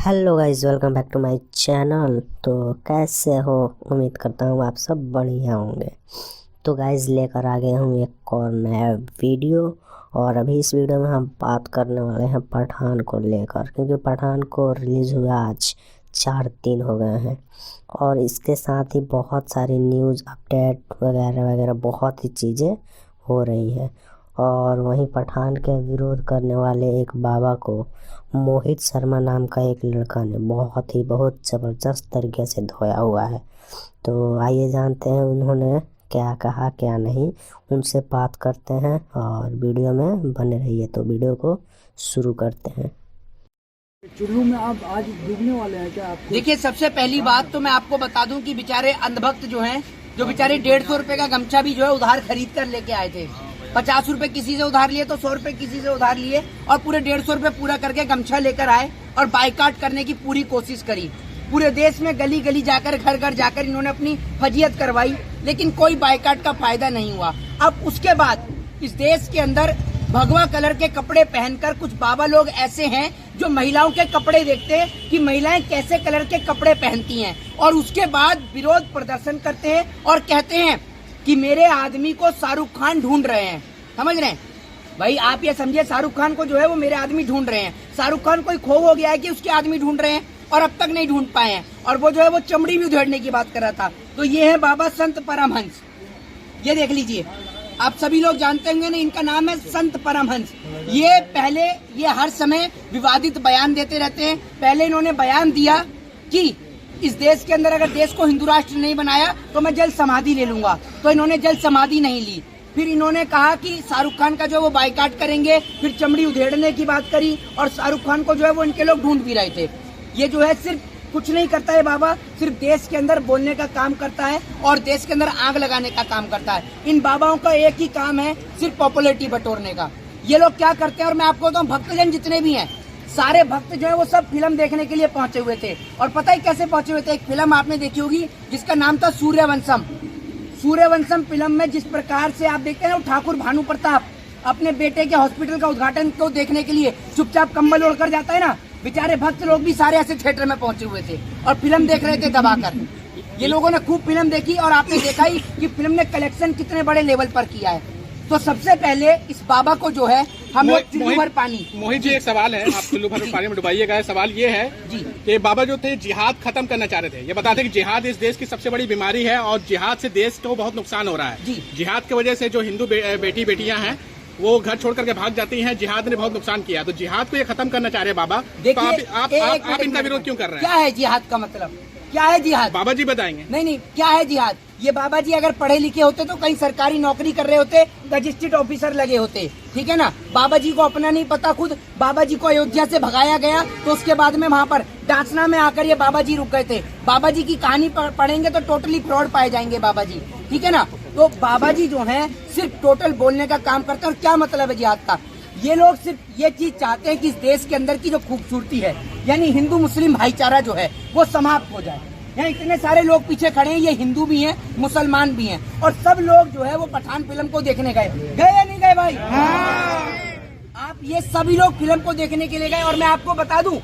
Hello guys, welcome back to my channel. तो कैसे हो? उम्मीद करता हूँ आप सब बढ़िया होंगे। तो गाइस, लेकर आ गए हूँ एक और नया वीडियो। और अभी इस वीडियो में हम बात करने वाले हैं पठान को लेकर, क्योंकि पठान को रिलीज़ हुआ आज 4 दिन हो गए हैं। और इसके साथ ही बहुत सारी न्यूज़ अपडेट वगैरह वगैरह बहुत ही चीज़ें हो रही हैं। और वहीं पठान के विरोध करने वाले एक बाबा को मोहित शर्मा नाम का एक लड़का ने बहुत ज़बरदस्त तरीके से धोया हुआ है। तो आइए जानते हैं उन्होंने क्या कहा क्या नहीं, उनसे बात करते हैं और वीडियो में बने रहिए। तो वीडियो को शुरू करते हैं। चुल्लू में आप आज डूबने वाले हैं क्या? आपको देखिए, सबसे पहली बात तो मैं आपको बता दूं कि बेचारे अंधभक्त जो हैं, जो बेचारे 150 रुपए का गमछा भी जो है उधार खरीद कर लेके आए थे। 50 रुपए किसी से उधार लिए तो 100 रुपए किसी से उधार लिए और पूरे 150 रुपए पूरा करके गमछा लेकर आए और बाइकाट करने की पूरी कोशिश करी। पूरे देश में गली गली जाकर, घर घर जाकर इन्होंने अपनी फजीयत करवाई, लेकिन कोई बाइकाट का फायदा नहीं हुआ। अब उसके बाद इस देश के अंदर भगवा कलर के कपड़े पहनकर कुछ बाबा लोग ऐसे हैं जो महिलाओं के कपड़े देखते हैं कि महिलाएं कैसे कलर के कपड़े पहनती हैं, और उसके बाद विरोध प्रदर्शन करते हैं और कहते हैं कि मेरे आदमी को शाहरुख खान ढूंढ रहे हैं। समझ रहे हैं भाई? आप ये समझिए, शाहरुख खान को जो है वो मेरे आदमी ढूंढ रहे हैं। शाहरुख खान कोई खो हो गया है कि उसके आदमी ढूंढ रहे हैं, और अब तक नहीं ढूंढ पाए हैं। और वो जो है वो चमड़ी भी उधेड़ने की बात कर रहा था। तो ये है बाबा संत परमहंस। ये देख लीजिए, आप सभी लोग जानते होंगे ना, इनका नाम है संत परमहंस। ये हर समय विवादित बयान देते रहते हैं। पहले इन्होंने बयान दिया कि इस देश के अंदर अगर देश को हिंदू राष्ट्र नहीं बनाया तो मैं जल समाधि ले लूंगा, तो इन्होंने जल समाधि नहीं ली। फिर इन्होंने कहा कि शाहरुख खान का जो वो बाइकाट करेंगे, फिर चमड़ी उधेड़ने की बात करी, और शाहरुख खान को जो है वो इनके लोग ढूंढ भी रहे थे। ये जो है सिर्फ कुछ नहीं करता है बाबा, सिर्फ देश के अंदर बोलने का काम करता है और देश के अंदर आग लगाने का काम करता है। इन बाबाओं का एक ही काम है, सिर्फ पॉपुलैरिटी बटोरने का। ये लोग क्या करते हैं, और मैं आपको बताऊं, भक्तजन जितने भी हैं, सारे भक्त जो है वो सब फिल्म देखने के लिए पहुंचे हुए थे। और पता ही कैसे पहुंचे हुए थे? एक फिल्म आपने देखी होगी जिसका नाम था सूर्यवंशम। सूर्यवंशम फिल्म में जिस प्रकार से आप देखते हैं ना, ठाकुर भानु प्रताप अपने बेटे के हॉस्पिटल का उद्घाटन को देखने के लिए चुपचाप कंबल ओढ़कर जाता है ना, बेचारे भक्त लोग भी सारे ऐसे थिएटर में पहुंचे हुए थे और फिल्म देख रहे थे दबाकर। ये लोगों ने खूब फिल्म देखी और आपने देखा ही कि फिल्म ने कलेक्शन कितने बड़े लेवल पर किया है। तो सबसे पहले इस बाबा को जो है हम लोग चुल्लू भर पानी। मोहित जी, एक सवाल है, आप चुल्लू भर पानी में डुबाइएगा। सवाल ये है जी कि बाबा जो थे जिहाद खत्म करना चाह रहे थे। ये बताते हैं कि जिहाद इस देश की सबसे बड़ी बीमारी है और जिहाद से देश को बहुत नुकसान हो रहा है। जी। जिहाद की वजह से जो हिंदू बेटी बेटियां हैं वो घर छोड़ करके भाग जाती हैं। जिहाद ने बहुत नुकसान किया, तो जिहाद को ये खत्म करना चाह रहे हैं बाबा। तो आप इनका विरोध क्यों कर रहे हैं? क्या है जिहाद का मतलब? क्या है जिहाद? बाबा जी बताएंगे। नहीं, क्या है जिहाद? ये बाबा जी अगर पढ़े लिखे होते तो कहीं सरकारी नौकरी कर रहे होते, रजिस्ट्रेट ऑफिसर लगे होते, ठीक है ना। बाबा जी को अपना नहीं पता खुद। बाबा जी को अयोध्या से भगाया गया तो उसके बाद में वहाँ पर डाचना में आकर ये बाबा जी रुक गए थे। बाबा जी की कहानी पढ़ेंगे तो टोटली फ्रॉड पाए जाएंगे बाबा जी, ठीक है ना। तो बाबा जी जो है सिर्फ टोटल बोलने का काम करते हैं। और क्या मतलब है जिहाद का? ये लोग सिर्फ ये चीज चाहते हैं कि इस देश के अंदर की जो खूबसूरती है, यानी हिंदू मुस्लिम भाईचारा जो है वो समाप्त हो जाए। यहाँ इतने सारे लोग पीछे खड़े हैं, ये हिंदू भी हैं, मुसलमान भी हैं, और सब लोग जो है वो पठान फिल्म को देखने गए या नहीं गए भाई? आप ये सभी लोग फिल्म को देखने के लिए गए। और मैं आपको बता दूं,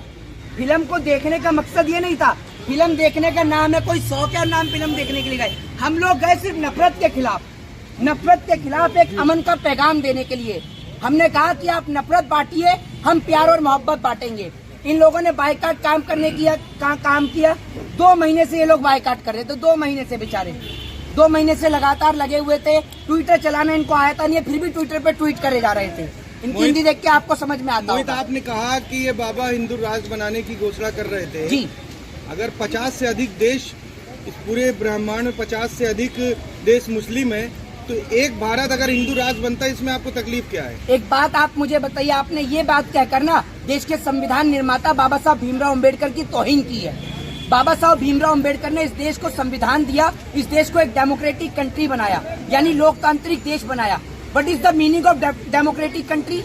फिल्म को देखने का मकसद ये नहीं था। फिल्म देखने का नाम है, कोई शौक है नाम फिल्म देखने के लिए गए। हम लोग गए सिर्फ नफरत के खिलाफ एक अमन का पैगाम देने के लिए। हमने कहा कि आप नफरत बांटिए, हम प्यार और मोहब्बत बांटेंगे। इन लोगों ने बाइकाट काम किया। 2 महीने से ये लोग बाइकाट कर रहे थे। 2 महीने से बेचारे 2 महीने से लगातार लगे हुए थे। ट्विटर चलाना इनको आता नहीं है, फिर भी ट्विटर पे ट्वीट करे जा रहे थे। इनकी हिंदी देख के आपको समझ में आता होगा। आपने कहा कि ये बाबा हिंदू राष्ट्र बनाने की घोषणा कर रहे थे जी। अगर 50 से अधिक देश, इस पूरे ब्रह्मांड में 50 से अधिक देश मुस्लिम है, तो एक भारत अगर हिंदू राष्ट्र बनता है, इसमें आपको तकलीफ क्या है? एक बात आप मुझे बताइए, आपने ये बात कहकर ना देश के संविधान निर्माता बाबा साहब भीमराव अम्बेडकर की तौहीन की है। बाबा साहब भीमराव अम्बेडकर ने इस देश को संविधान दिया, इस देश को एक डेमोक्रेटिक कंट्री बनाया, यानी लोकतांत्रिक देश बनाया। What is the meaning of democratic country?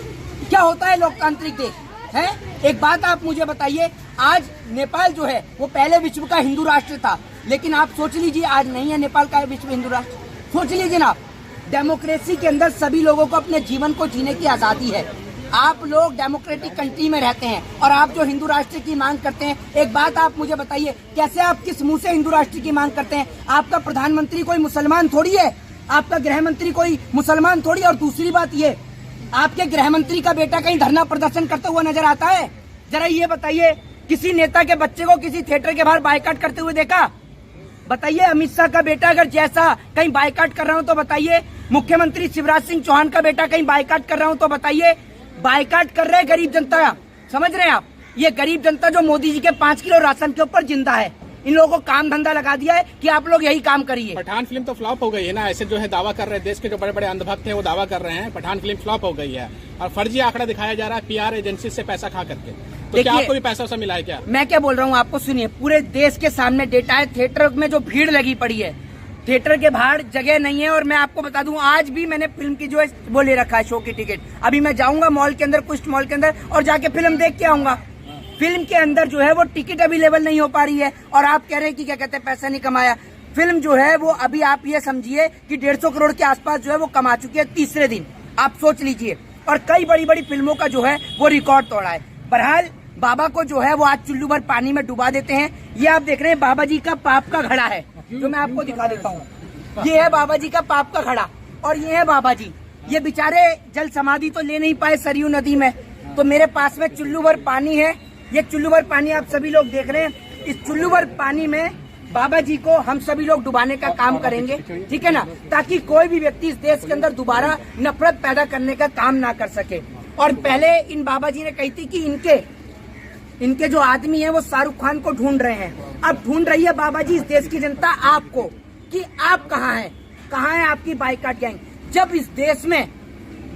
क्या होता है लोकतांत्रिक देश है? एक बात आप मुझे बताइए, आज नेपाल जो है वो पहले विश्व का हिंदू राष्ट्र था, लेकिन आप सोच लीजिए आज नहीं है नेपाल का विश्व हिंदू राष्ट्र। सोच लीजिए ना, डेमोक्रेसी के अंदर सभी लोगों को अपने जीवन को जीने की आजादी है। आप लोग डेमोक्रेटिक कंट्री में रहते हैं और आप जो हिंदू राष्ट्र की मांग करते हैं, एक बात आप मुझे बताइए, कैसे आप किस मुंह से हिंदू राष्ट्र की मांग करते हैं? आपका प्रधानमंत्री कोई मुसलमान थोड़ी है, आपका गृह मंत्री कोई मुसलमान थोड़ी। और दूसरी बात ये, आपके गृह मंत्री का बेटा कहीं धरना प्रदर्शन करता हुआ नजर आता है? जरा ये बताइए, किसी नेता के बच्चे को किसी थिएटर के बाहर बायकॉट करते हुए देखा? बताइए, अमित शाह का बेटा अगर जैसा कहीं बायकॉट कर रहा हूं तो बताइए, मुख्यमंत्री शिवराज सिंह चौहान का बेटा कहीं बायकॉट कर रहा हूं तो बताइए। बायकॉट कर रहे गरीब जनता, समझ रहे हैं आप? ये गरीब जनता जो मोदी जी के 5 किलो राशन के ऊपर जिंदा है, इन लोगों को काम धंधा लगा दिया है कि आप लोग यही काम करिए। पठान फिल्म तो फ्लॉप हो गई है ना, ऐसे जो है दावा कर रहे हैं, देश के जो बड़े बड़े अंधभक्त हैं वो दावा कर रहे हैं पठान फिल्म फ्लॉप हो गई है और फर्जी आंकड़ा दिखाया जा रहा है PR एजेंसी से पैसा खा करके। तो क्या आपको भी पैसा वैसा मिला है क्या? मैं क्या बोल रहा हूँ आपको सुनिए, पूरे देश के सामने डेटा है। थिएटर में जो भीड़ लगी पड़ी है, थिएटर के बाहर जगह नहीं है। और मैं आपको बता दूं, आज भी मैंने फिल्म की जो है वो ले रखा है, शो की टिकट। अभी मैं जाऊंगा मॉल के अंदर, कुछ मॉल के अंदर, और जाके फिल्म देख के आऊंगा। फिल्म के अंदर जो है वो टिकट अवेलेबल नहीं हो पा रही है और आप कह रहे हैं कि क्या कहते हैं पैसा नहीं कमाया। फिल्म जो है वो अभी आप ये समझिए कि 150 करोड़ के आसपास जो है वो कमा चुकी है तीसरे दिन, आप सोच लीजिए। और कई बड़ी बड़ी फिल्मों का जो है वो रिकॉर्ड तोड़ा है। बहरहाल बाबा को जो है वो आज चुल्लू भर पानी में डुबा देते हैं। ये आप देख रहे हैं बाबा जी का पाप का घड़ा है, जो मैं आपको दिखा देता हूँ। ये है बाबा जी का पाप का घड़ा और ये है बाबा जी। ये बेचारे जल समाधि तो ले नहीं पाए सरयू नदी में, तो मेरे पास में चुल्लू भर पानी है। ये चुल्लू भर पानी आप सभी लोग देख रहे हैं। इस चुल्लू भर पानी में बाबा जी को हम सभी लोग डुबाने का काम करेंगे, ठीक है ना, ताकि कोई भी व्यक्ति इस देश के अंदर दोबारा नफरत पैदा करने का काम ना कर सके। और पहले इन बाबा जी ने कही थी कि इनके जो आदमी है वो शाहरुख खान को ढूंढ रहे हैं। अब ढूंढ रही है बाबा जी इस देश की जनता आपको कि आप कहाँ हैं, कहाँ है आपकी बाइकाट गैंग। जब इस देश में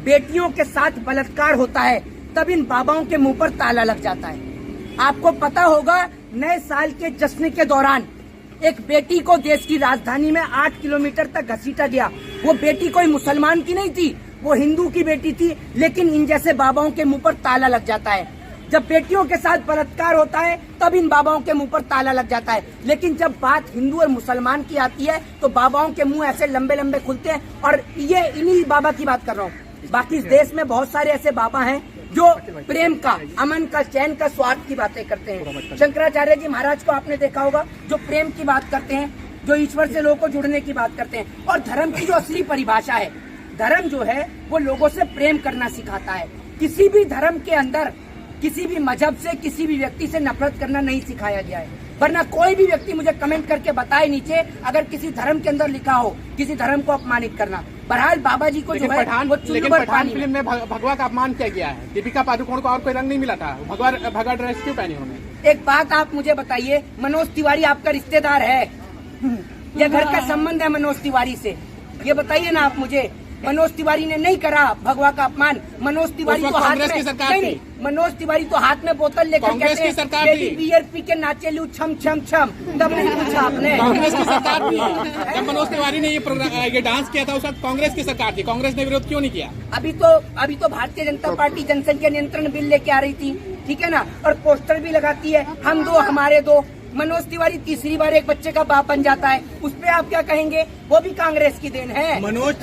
बेटियों के साथ बलात्कार होता है तब इन बाबाओं के मुंह पर ताला लग जाता है। आपको पता होगा, नए साल के जश्न के दौरान एक बेटी को देश की राजधानी में 8 किलोमीटर तक घसीटा गया। वो बेटी कोई मुसलमान की नहीं थी, वो हिंदू की बेटी थी, लेकिन इन जैसे बाबाओं के मुंह पर ताला लग जाता है। जब बेटियों के साथ बलात्कार होता है तब इन बाबाओं के मुंह पर ताला लग जाता है, लेकिन जब बात हिंदू और मुसलमान की आती है तो बाबाओं के मुंह ऐसे लंबे लंबे खुलते हैं। और ये इन्हीं बाबा की बात कर रहा हूँ। बाकी इस देश में बहुत सारे ऐसे बाबा हैं जो प्रेम का, अमन का, चैन का, स्वार्थ की बातें करते हैं। शंकराचार्य जी महाराज को आपने देखा होगा, जो प्रेम की बात करते हैं, जो ईश्वर से लोगों को जुड़ने की बात करते हैं। और धर्म की जो असली परिभाषा है, धर्म जो है वो लोगों से प्रेम करना सिखाता है। किसी भी धर्म के अंदर किसी भी मजहब से, किसी भी व्यक्ति से नफरत करना नहीं सिखाया गया है। वरना कोई भी व्यक्ति मुझे कमेंट करके बताए नीचे अगर किसी धर्म के अंदर लिखा हो किसी धर्म को अपमानित करना। बहरहाल बाबा जी को जो है वो लेकिन पठान फिल्म में भगवा का अपमान किया गया है। दीपिका पादुकोण को और कोई रंग नहीं मिला था, भगवा ड्रेस क्यों पहनी उन्होंने? एक बात आप मुझे बताइए, मनोज तिवारी आपका रिश्तेदार है या घर का संबंध है मनोज तिवारी से? ये बताइए ना आप मुझे। मनोज तिवारी ने नहीं करा भगवा का अपमान। मनोज तिवारी तो हाथ में मनोज तिवारी तो हाथ में बोतल लेकर कांग्रेस की सरकार थी। बियर पी के नाचे लू छम छम छम, तब नहीं पूछा आपने? कांग्रेस की सरकार थी जब मनोज तिवारी ने ये डांस किया था, उस वक्त कांग्रेस की सरकार थी। कांग्रेस ने विरोध क्यों नहीं किया? अभी तो भारतीय जनता पार्टी जनसंख्या नियंत्रण बिल लेके आ रही थी, ठीक है ना, और पोस्टर भी लगाती है, हम दो हमारे दो। मनोज तिवारी तीसरी बार एक बच्चे का बाप बन जाता है, उस पे आप क्या कहेंगे? वो भी कांग्रेस की देन है। मनोज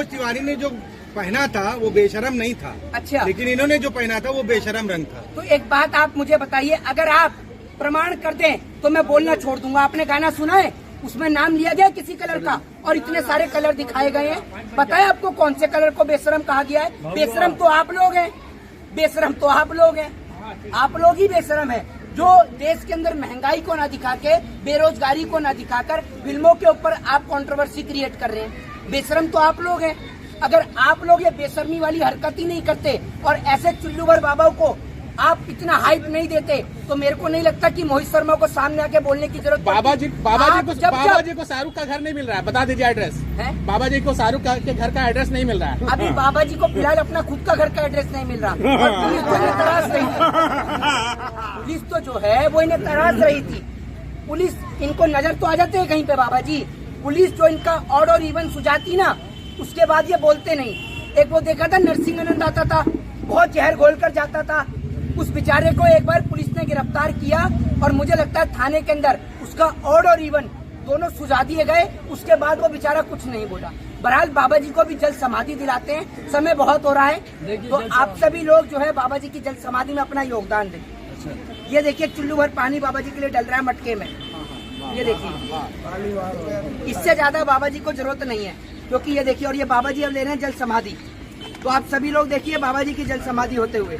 तिवारी ने जो पहना था वो बेशरम नहीं था। अच्छा, लेकिन इन्होंने जो पहना था वो बेशरम रंग था। तो एक बात आप मुझे बताइए, अगर आप प्रमाण कर दें तो मैं बोलना छोड़ दूंगा। आपने गाना सुना है, उसमें नाम लिया गया किसी कलर का और इतने सारे कलर दिखाए गए हैं। पता है आपको कौन से कलर को बेशरम कहा गया है? बेशरम तो आप लोग हैं, बेशरम तो आप लोग हैं, आप लोग ही बेशरम है जो देश के अंदर महंगाई को ना दिखा के, बेरोजगारी को ना दिखाकर फिल्मों के ऊपर आप कंट्रोवर्सी क्रिएट कर रहे हैं। बेशरम तो आप लोग हैं। अगर आप लोग ये बेशर्मी वाली हरकत ही नहीं करते और ऐसे चुल्लू भर बाबा को आप इतना हाइप नहीं देते तो मेरे को नहीं लगता कि मोहित शर्मा को सामने आके बोलने की जरूरत। बाबा जी को शाहरुख का घर नहीं मिल रहा है, बता दीजिए एड्रेस है? बाबा जी को शाहरुख के घर का एड्रेस नहीं मिल रहा है। अभी बाबा जी को फिलहाल अपना खुद का घर का एड्रेस नहीं मिल रहा और पुलिस तो इन्हें तराश रही थी। पुलिस तो जो है वो इन्हें तराश रही थी। पुलिस इनको नजर तो आ जाते हैं कहीं पे बाबा जी। पुलिस जो इनका ऑड और इवन सुझाती ना, उसके बाद ये बोलते नहीं। एक वो देखा था नरसिंह आनंद आता था, बहुत जहर घोल कर जाता था, उस बेचारे को एक बार पुलिस ने गिरफ्तार किया और मुझे लगता है थाने के अंदर उसका ऑड और इवन दोनों सुझा दिए गए। उसके बाद वो बेचारा कुछ नहीं बोला। बहरहाल बाबा जी को भी जल समाधि दिलाते हैं। समय बहुत हो रहा है, तो आप सभी लोग जो है बाबा जी की जल समाधि में अपना योगदान दें। ये देखिए चुल्लू भर पानी बाबा जी के लिए डल रहा है मटके में, ये देखिए। इससे ज्यादा बाबा जी को जरूरत नहीं है, क्योंकि ये देखिए, और ये बाबा जी अब ले रहे हैं जल समाधि। तो आप सभी लोग देखिए बाबा जी की जल समाधि होते हुए।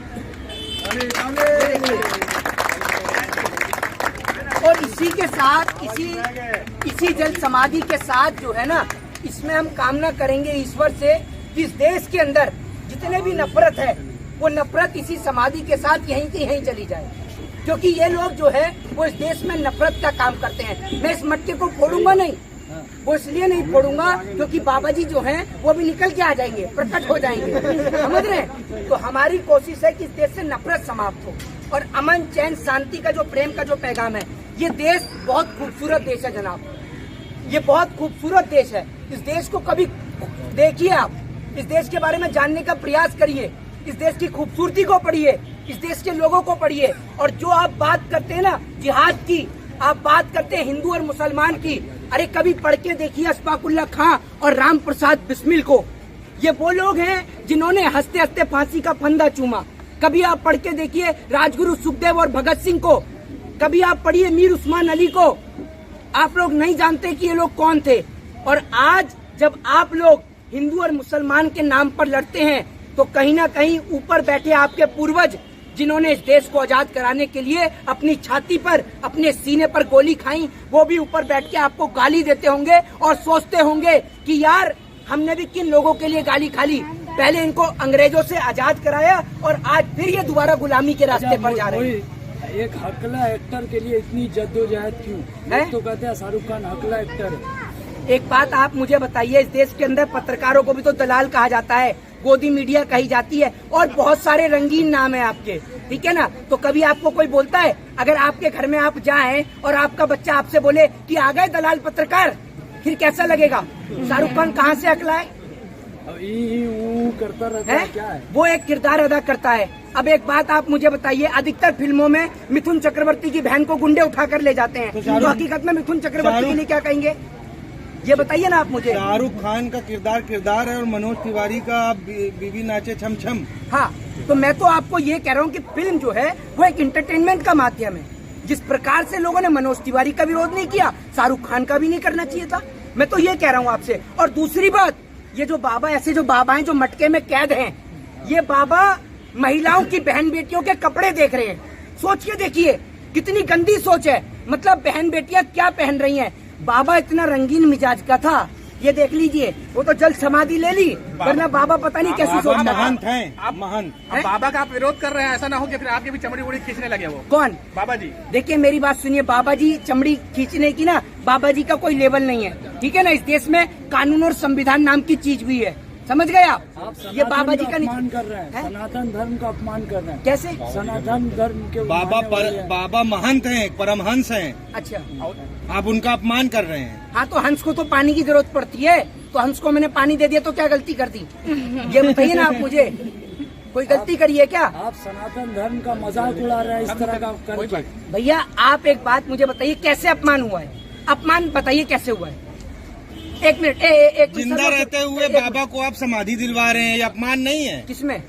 और इसी के साथ इसी जल समाधि के साथ जो है ना, इसमें हम कामना करेंगे ईश्वर से कि इस देश के अंदर जितने भी नफरत है वो नफरत इसी समाधि के साथ यहीं की यहीं चली जाए, क्योंकि ये लोग जो है वो इस देश में नफरत का काम करते हैं। मैं इस मटके को फोड़ूंगा नहीं, वो इसलिए नहीं फोड़ूंगा क्योंकि बाबा जी जो हैं वो भी निकल के आ जाएंगे, प्रकट हो जाएंगे, समझ रहे हैं। तो हमारी कोशिश है कि इस देश से नफरत समाप्त हो और अमन चैन शांति का जो प्रेम का जो पैगाम है। ये देश बहुत खूबसूरत देश है जनाब, ये बहुत खूबसूरत देश है। इस देश को कभी देखिए, आप इस देश के बारे में जानने का प्रयास करिए, इस देश की खूबसूरती को पढ़िए, इस देश के लोगों को पढ़िए। और जो आप बात करते हैं ना जिहाद की, आप बात करते हैं हिंदू और मुसलमान की, अरे कभी पढ़ के देखिए अशफाकुल्ला खां और राम प्रसाद बिस्मिल को। ये वो लोग हैं जिन्होंने हंसते हंसते फांसी का फंदा चूमा। कभी आप पढ़ के देखिए राजगुरु सुखदेव और भगत सिंह को, कभी आप पढ़िए मीर उस्मान अली को। आप लोग नहीं जानते कि ये लोग कौन थे। और आज जब आप लोग हिंदू और मुसलमान के नाम पर लड़ते हैं, तो कहीं ना कहीं ऊपर बैठे आपके पूर्वज जिन्होंने इस देश को आजाद कराने के लिए अपनी छाती पर, अपने सीने पर गोली खाई, वो भी ऊपर बैठ के आपको गाली देते होंगे और सोचते होंगे कि यार हमने भी किन लोगों के लिए गाली खा ली। पहले इनको अंग्रेजों से आजाद कराया और आज फिर ये दोबारा गुलामी के रास्ते पर जा रहे हैं। एक हकला एक्टर के लिए इतनी जद्दोजहद क्यों? लोग तो कहते हैं शाहरुख खान हकला एक्टर है। एक बात आप मुझे बताइए, इस देश के अंदर पत्रकारों को भी तो दलाल कहा जाता है, गोदी मीडिया कही जाती है और बहुत सारे रंगीन नाम है आपके, ठीक है ना। तो कभी आपको कोई बोलता है, अगर आपके घर में आप जाएं और आपका बच्चा आपसे बोले कि आ गए दलाल पत्रकार, फिर कैसा लगेगा? शाहरुख खान कहाँ से अकला है? करता रहता है, क्या है? वो एक किरदार अदा करता है। अब एक बात आप मुझे बताइए, अधिकतर फिल्मों में मिथुन चक्रवर्ती की बहन को गुंडे उठा कर ले जाते हैं, तो हकीकत में मिथुन चक्रवर्ती के लिए क्या कहेंगे? ये बताइए ना आप मुझे। शाहरुख खान का किरदार है और मनोज तिवारी का बीबी नाचे छम छम। हाँ, तो मैं तो आपको ये कह रहा हूँ कि फिल्म जो है वो एक एंटरटेनमेंट का माध्यम है। जिस प्रकार से लोगों ने मनोज तिवारी का विरोध नहीं किया, शाहरुख खान का भी नहीं करना चाहिए था। मैं तो ये कह रहा हूँ आपसे। और दूसरी बात, ये जो बाबा, ऐसे जो बाबा हैं जो मटके में कैद हैं, ये बाबा महिलाओं की बहन बेटियों के कपड़े देख रहे हैं। सोच के देखिए कितनी गंदी सोच है। मतलब बहन बेटियां क्या पहन रही हैं। बाबा इतना रंगीन मिजाज का था, ये देख लीजिए, वो तो जल समाधि ले ली, वरना बाबा पता नहीं कैसी सोचता था। महंत हैं, आप महंत। अब बाबा का आप विरोध कर रहे हैं, ऐसा ना हो कि फिर आपकी भी चमड़ी उड़ी खींचने लगे वो। कौन? बाबा जी। देखिए मेरी बात सुनिए, बाबा जी चमड़ी खींचने की ना, बाबा जी का कोई लेवल नहीं है, ठीक है ना। इस देश में कानून और संविधान नाम की चीज भी है, समझ गए आप? ये बाबा जी का अपमान कर रहे हैं, सनातन धर्म का अपमान कर रहे हैं। कैसे? सनातन धर्म के बाबा महंत हैं, परमहंस हैं। अच्छा, आप उनका अपमान कर रहे हैं। हाँ तो हंस को तो पानी की जरूरत पड़ती है, तो हंस को मैंने पानी दे दिया तो क्या गलती कर दी? ये बताइए ना आप मुझे, कोई गलती करी है क्या? आप सनातन धर्म का मजाक उड़ा रहे हैं इस तरह का करके। भैया आप एक बात मुझे बताइए, कैसे अपमान हुआ है? अपमान बताइए कैसे हुआ है? एक मिनट, एक जिंदा रहते हुए बाबा को आप समाधि दिलवा रहे हैं, ये अपमान नहीं है? किसमें?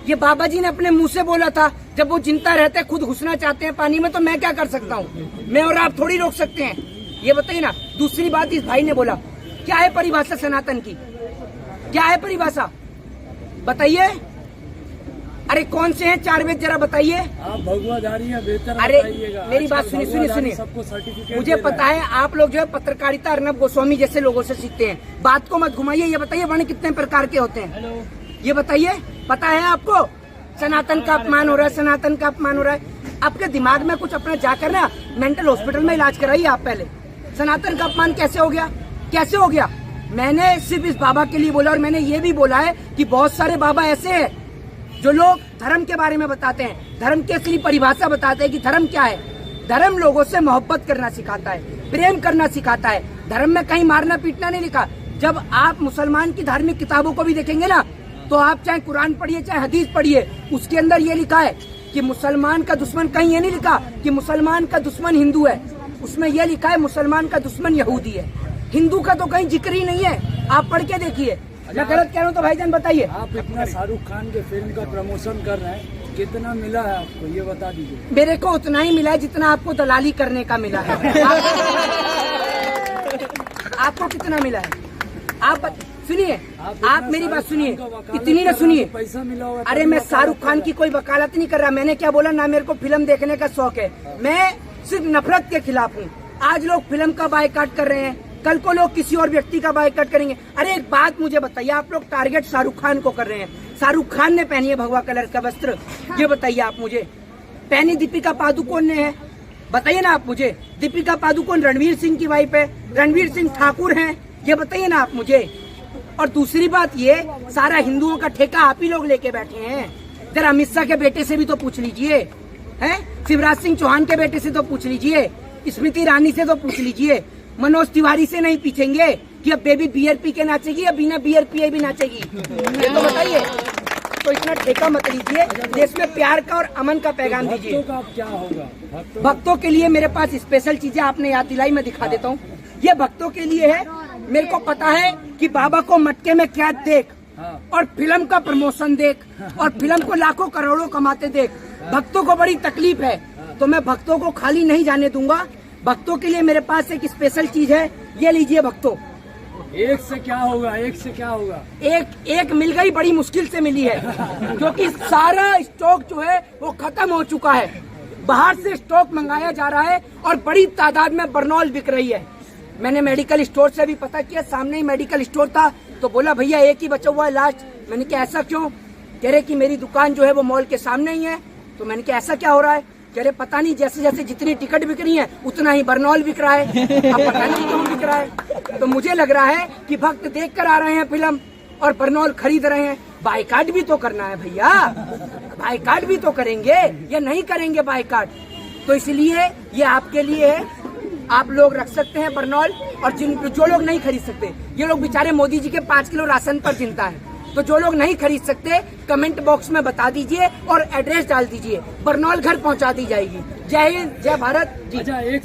ये बाबा जी ने अपने मुंह से बोला था। जब वो जिंदा रहते खुद घुसना चाहते हैं पानी में, तो मैं क्या कर सकता हूँ? मैं और आप थोड़ी रोक सकते हैं, ये बताइए ना। दूसरी बात, इस भाई ने बोला, क्या है परिभाषा सनातन की? क्या है परिभाषा बताइए? अरे कौन से हैं चार वेद, जरा बताइए। आप भगवाधारी हैं, बेहतर अरे बताइएगा। मेरी बात सुनिए, सबको सर्टिफिकेट मुझे पता है आप लोग जो है पत्रकारिता अर्नब गोस्वामी जैसे लोगों से सीखते हैं। बात को मत घुमाइए। ये बताइए वर्ण कितने प्रकार के होते हैं, ये बताइए। पता है आपको? सनातन का अपमान हो रहा है, सनातन का अपमान हो रहा है। आपके दिमाग में कुछ अपना जाकर ना मेंटल हॉस्पिटल में इलाज कराइए आप पहले। सनातन का अपमान कैसे हो गया? कैसे हो गया? मैंने सिर्फ इस बाबा के लिए बोला, और मैंने ये भी बोला है कि बहुत सारे बाबा ऐसे हैं जो लोग धर्म के बारे में बताते हैं, धर्म की असली परिभाषा बताते हैं कि धर्म क्या है। धर्म लोगों से मोहब्बत करना सिखाता है, प्रेम करना सिखाता है। धर्म में कहीं मारना पीटना नहीं लिखा। जब आप मुसलमान की धार्मिक किताबों को भी देखेंगे ना, तो आप चाहे कुरान पढ़िए चाहे हदीस पढ़िए, उसके अंदर ये लिखा है कि मुसलमान का दुश्मन, कहीं ये नहीं लिखा कि मुसलमान का दुश्मन हिंदू है, उसमें यह लिखा है मुसलमान का दुश्मन यहूदी है। हिंदू का तो कहीं जिक्र ही नहीं है। आप पढ़ के देखिए, मैं गलत कह रहा हूँ तो भाईजान बताइए। आप इतना शाहरुख खान के फिल्म का प्रमोशन कर रहे हैं, कितना मिला है आपको ये बता दीजिए। मेरे को उतना ही मिला है जितना आपको दलाली करने का मिला है। आपको कितना मिला है? आप सुनिए, आप मेरी बात सुनिए, इतनी ना सुनिए। पैसा मिला होगा। अरे मैं शाहरुख खान की कोई वकालत नहीं कर रहा। मैंने क्या बोला ना, मेरे को फिल्म देखने का शौक है, मैं सिर्फ नफरत के खिलाफ हूँ। आज लोग फिल्म का बायकॉट कर रहे हैं, कल को लोग किसी और व्यक्ति का बायकॉट करेंगे। अरे एक बात मुझे बताइए, आप लोग टारगेट शाहरुख खान को कर रहे हैं। शाहरुख खान ने पहनी है भगवा कलर का वस्त्र, ये बताइए आप मुझे। पहनी दीपिका पादुकोण ने है, बताइए ना आप मुझे। दीपिका पादुकोण रणवीर सिंह की वाइफ है, रणवीर सिंह ठाकुर हैं, ये बताइए ना आप मुझे। और दूसरी बात ये, सारा हिंदुओं का ठेका आप ही लोग लेके बैठे हैं। जरा अमित शाह के बेटे से भी तो पूछ लीजिए, हैं? शिवराज सिंह चौहान के बेटे से तो पूछ लीजिए, स्मृति ईरानी से तो पूछ लीजिए, मनोज तिवारी से नहीं पूछेंगे कि अब बेबी बियर पी के नाचेगी या बिना बियर पिए भी नाचेगी, ये तो बताइए। तो इतना ठेका मत लीजिए, देश में प्यार का और अमन का पैगाम दीजिए। भक्तों का क्या होगा? भक्तों के लिए मेरे पास स्पेशल चीजें आपने याद दिलाई, मैं दिखा देता हूँ। ये भक्तों के लिए है। मेरे को पता है कि बाबा को मटके में कैद देख और फिल्म का प्रमोशन देख और फिल्म को लाखों करोड़ों कमाते देख, भक्तों को बड़ी तकलीफ है। तो मैं भक्तों को खाली नहीं जाने दूंगा। भक्तों के लिए मेरे पास एक स्पेशल चीज है, ये लीजिए भक्तों। एक से क्या होगा? एक से क्या होगा? एक मिल गई, बड़ी मुश्किल से मिली है, क्योंकि सारा स्टॉक जो है वो खत्म हो चुका है। बाहर से स्टॉक मंगाया जा रहा है और बड़ी तादाद में बर्नॉल बिक रही है। मैंने मेडिकल स्टोर से भी पता किया, सामने ही मेडिकल स्टोर था, तो बोला भैया एक ही बचा हुआ है लास्ट। मैंने कहा ऐसा क्यों? कह रहे कि मेरी दुकान जो है वो मॉल के सामने ही है। तो मैंने कहा ऐसा क्या हो रहा है? कह रहे पता नहीं, जैसे जैसे जितनी टिकट बिक रही है उतना ही बर्नॉल बिक रहा है। अब पता नहीं क्यों बिक रहा है। तो मुझे लग रहा है कि भक्त देख कर आ रहे हैं फिल्म और बर्नॉल खरीद रहे हैं। बायकॉट भी तो करना है भैया, बायकॉट भी तो करेंगे या नहीं करेंगे बायकॉट? तो इसलिए ये आपके लिए है, आप लोग रख सकते हैं बर्नॉल। और जो लोग नहीं खरीद सकते, ये लोग बेचारे मोदी जी के 5 किलो राशन पर चिंता है, तो जो लोग नहीं खरीद सकते कमेंट बॉक्स में बता दीजिए और एड्रेस डाल दीजिए, बर्नॉल घर पहुंचा दी जाएगी। जय हिंद, जय भारत जी। अच्छा, एक